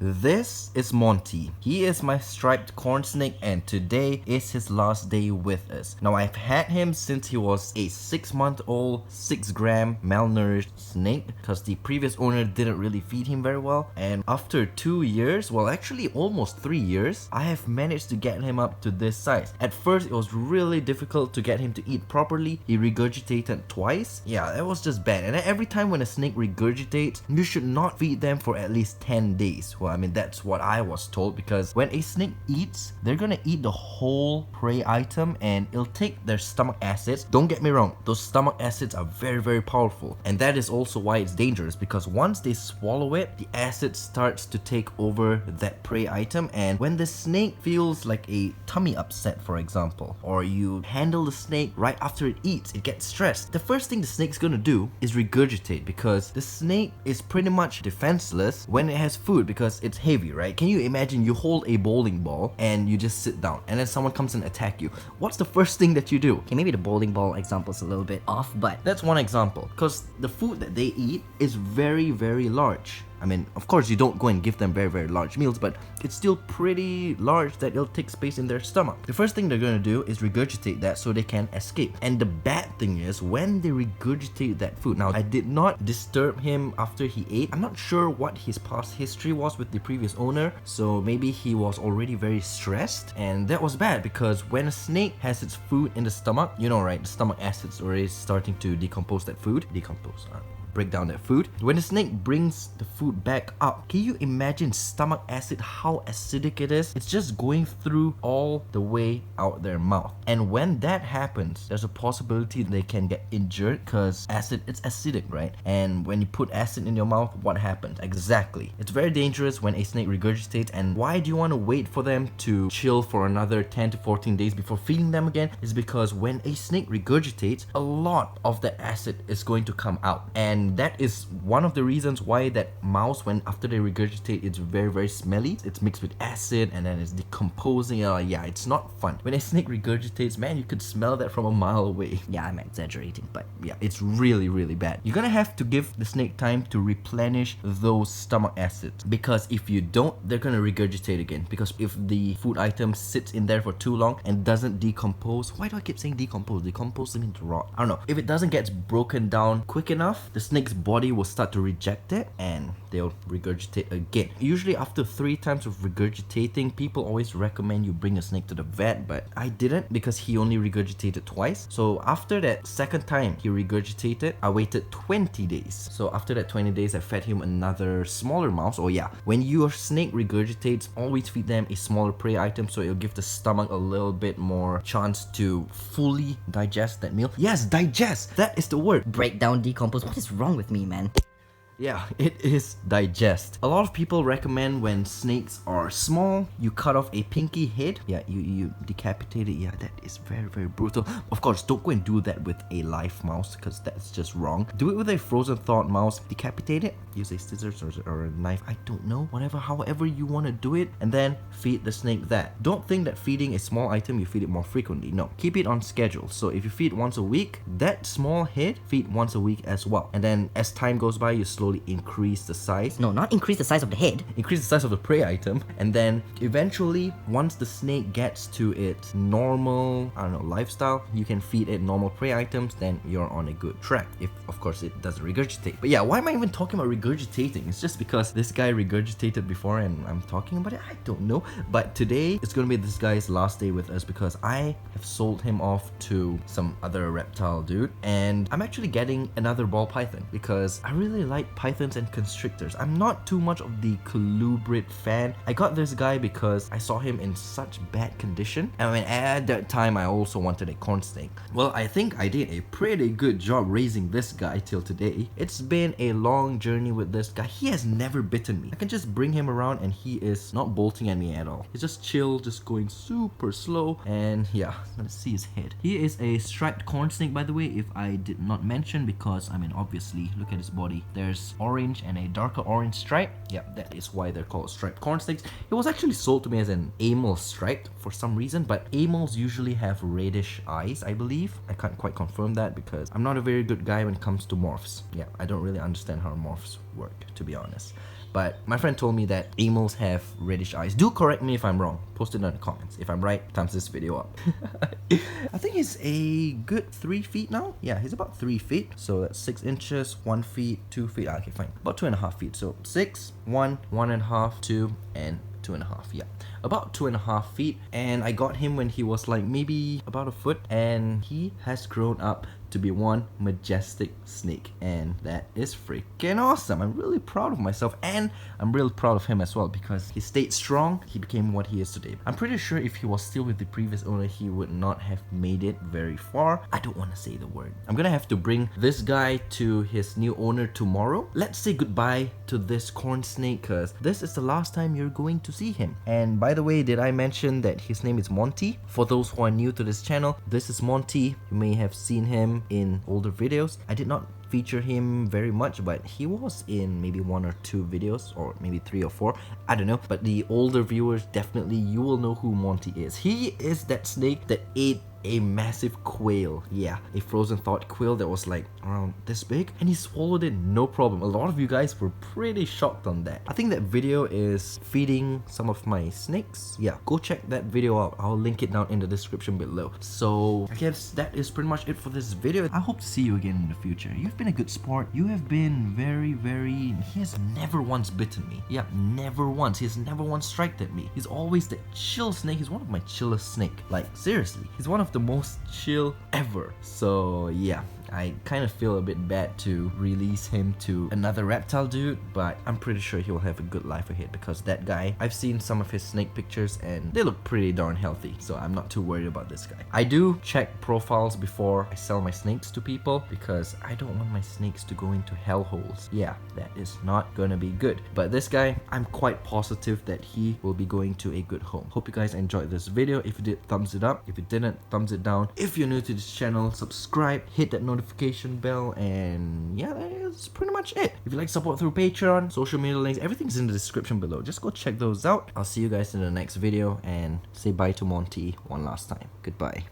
This is Monty. He is my striped corn snake and today is his last day with us. Now I've had him since he was a 6-month-old, 6-gram malnourished snake because the previous owner didn't really feed him very well, and after 2 years, well actually almost 3 years, I have managed to get him up to this size. At first it was really difficult to get him to eat properly. He regurgitated twice. Yeah, that was just bad. And every time when a snake regurgitates, you should not feed them for at least 10 days. Well, I mean, that's what I was told, because when a snake eats, they're gonna eat the whole prey item and it'll take their stomach acids. Don't get me wrong, those stomach acids are very powerful, and that is also why it's dangerous, because once they swallow it, the acid starts to take over that prey item, and when the snake feels like a tummy upset, for example, or you handle the snake right after it eats, it gets stressed. The first thing the snake's gonna do is regurgitate, because the snake is pretty much defenseless when it has food because it's heavy, right? Can you imagine you hold a bowling ball and you just sit down and then someone comes and attack you? What's the first thing that you do? Okay, maybe the bowling ball example is a little bit off, but That's one example, because the food that they eat is very large. I mean, of course you don't go and give them very large meals, but it's still pretty large that it'll take space in their stomach. The first thing they're gonna do is regurgitate that so they can escape. And the bad thing is, when they regurgitate that food, now I did not disturb him after he ate. I'm not sure what his past history was with the previous owner, so maybe he was already very stressed, and that was bad, because when a snake has its food in the stomach, you know, right, the stomach acid's already starting to decompose that food. Break down that food. When the snake brings the food back up, can you imagine stomach acid, how acidic it is? It's just going through all the way out their mouth. And when that happens, there's a possibility they can get injured, because acid, it's acidic, right? And when you put acid in your mouth, what happens? Exactly. It's very dangerous when a snake regurgitates. And why do you want to wait for them to chill for another 10 to 14 days before feeding them again? Is because when a snake regurgitates, a lot of the acid is going to come out. And that is one of the reasons why that mouse, when after they regurgitate, it's very smelly. It's mixed with acid and then it's decomposing. Yeah, it's not fun. When a snake regurgitates, man, you could smell that from a mile away. yeah, I'm exaggerating, but Yeah, it's really bad. You're gonna have to give the snake time to replenish those stomach acids, because if you don't, they're gonna regurgitate again. Because if the food item sits in there for too long and doesn't decompose, why do I keep saying decompose? Decompose means rot. I don't know. If it doesn't get broken down quick enough, the snake's body will start to reject it and they'll regurgitate again. Usually after 3 times of regurgitating, people always recommend you bring a snake to the vet, but I didn't, because he only regurgitated twice. So after that second time he regurgitated, I waited 20 days. So after that 20 days, I fed him another smaller mouse. Oh yeah, when your snake regurgitates, always feed them a smaller prey item, so it'll give the stomach a little bit more chance to fully digest that meal. Yes, digest! That is the word. break down, decompose. What is wrong with me, man? Yeah, it is digest. A lot of people recommend when snakes are small, you cut off a pinky head. Yeah, you decapitate it. Yeah, that is very brutal. Of course, don't go and do that with a live mouse, because that's just wrong. Do it with a frozen thawed mouse. Decapitate it. Use a scissors or a knife. I don't know. However you want to do it, and then feed the snake that. Don't think that feeding a small item, you feed it more frequently. No, keep it on schedule. So if you feed once a week, that small head, feed once a week as well. And then as time goes by, you slowly increase the size. No, not increase the size of the head. Increase the size of the prey item, and then eventually, once the snake gets to its normal, I don't know, lifestyle, you can feed it normal prey items, then you're on a good track. If, of course, it doesn't regurgitate. But yeah, why am I even talking about regurgitating? It's just because this guy regurgitated before and I'm talking about it? I don't know. But today, it's gonna be this guy's last day with us, because I have sold him off to some other reptile dude, and I'm actually getting another ball python, because I really like pythons and constrictors. I'm not too much of the colubrid fan. I got this guy because I saw him in such bad condition. I mean, at that time, I also wanted a corn snake. Well, I think I did a pretty good job raising this guy till today. It's been a long journey with this guy. He has never bitten me. I can just bring him around and he is not bolting at me at all. He's just chill, just going super slow, and yeah, let's see his head. He is a striped corn snake, by the way, if I did not mention, because I mean, obviously, look at his body. There's orange and a darker orange stripe. Yeah, that is why they're called striped corn snakes. It was actually sold to me as an amel striped for some reason, but amels usually have reddish eyes, I believe. I can't quite confirm that because I'm not a very good guy when it comes to morphs. Yeah, I don't really understand how morphs work, to be honest. but my friend told me that amels have reddish eyes. Do correct me if I'm wrong. Post it in the comments. If I'm right, thumbs this video up. I think he's a good 3 feet now. Yeah, he's about 3 feet. So that's 6 inches, 1 feet, 2 feet. Okay, fine. About 2.5 feet. So 6, 1, 1.5, 2, and 2.5. Yeah, about 2.5 feet. And I got him when he was like maybe about a foot, and he has grown up to be one majestic snake, and that is freaking awesome. I'm really proud of myself, and I'm really proud of him as well, because he stayed strong. He became what he is today. I'm pretty sure if he was still with the previous owner, he would not have made it very far. I don't want to say the word. I'm gonna have to bring this guy to his new owner tomorrow. Let's say goodbye to this corn snake, because this is the last time you're going to see him. And by the way, did I mention that his name is Monty? For those who are new to this channel, this is Monty. You may have seen him in older videos. I did not feature him very much, but he was in maybe 1 or 2 videos, or maybe 3 or 4, I don't know. But the older viewers, definitely you will know who Monty is. He is that snake that ate a massive quail. Yeah, a frozen thawed quail that was like around this big, and he swallowed it no problem. A lot of you guys were pretty shocked on that. I think that video is feeding some of my snakes. Yeah, go check that video out. I'll link it down in the description below. So I guess that is pretty much it for this video. I hope to see you again in the future. You've been a good sport. You have been very he has never once bitten me. Yeah, never once. He has never once striked at me. He's always the chill snake. He's one of my chillest snake. Like seriously, he's one of the most chill ever. So yeah, I kind of feel a bit bad to release him to another reptile dude, but I'm pretty sure he'll have a good life ahead, because that guy, I've seen some of his snake pictures and they look pretty darn healthy, so I'm not too worried about this guy. I do check profiles before I sell my snakes to people, because I don't want my snakes to go into hellholes. Yeah, that is not gonna be good. But this guy, I'm quite positive that he will be going to a good home. Hope you guys enjoyed this video. If you did, thumbs it up. If you didn't, thumbs it down. If you're new to this channel, subscribe, hit that notification bell, and yeah, that is pretty much it. If you like support through Patreon, social media links, everything's in the description below. Just go check those out. I'll see you guys in the next video, and say bye to Monty one last time. Goodbye.